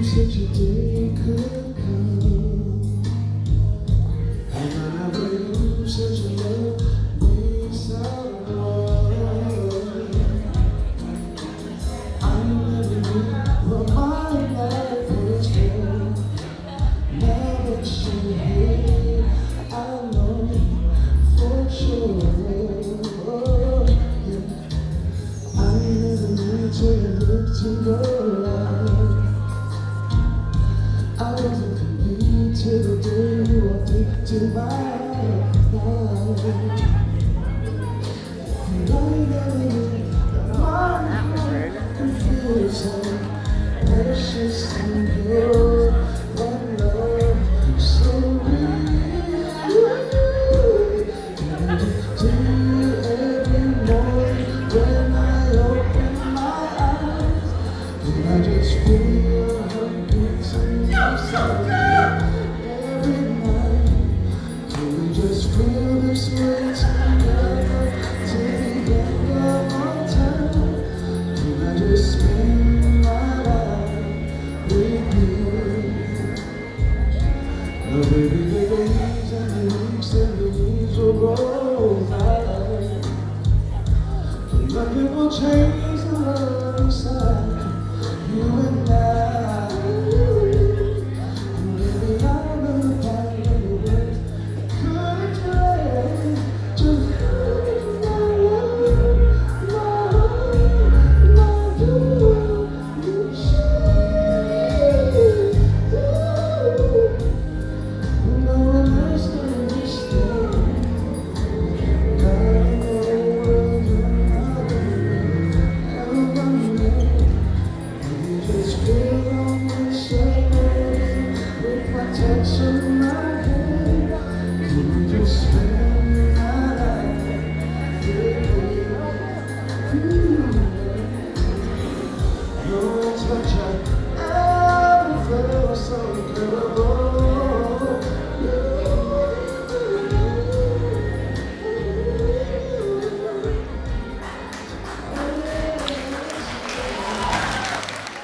Such a day could come, and I knew such a love needs someone. I never knew what my life was for. Now that you're here, I know for sure. Oh, yeah. I never knew till you looked in your eyes. I wasn't complete till the day you walked into my life. And I never knew that my heart could feel so precious and pure. That love so real. And I do every morning when I open my eyes, and I just feel your heartbeat inside. Every night, can we just feel this way together till the end of our time? Can I just spend my life with you? Now baby, the days and the weeks and the years will go by, but nothing will change the love inside you and I. And baby, I know that many words could explain just how my love, my you share. No one else can understand. God knows you just feel on my shoulder with my touch of my hand.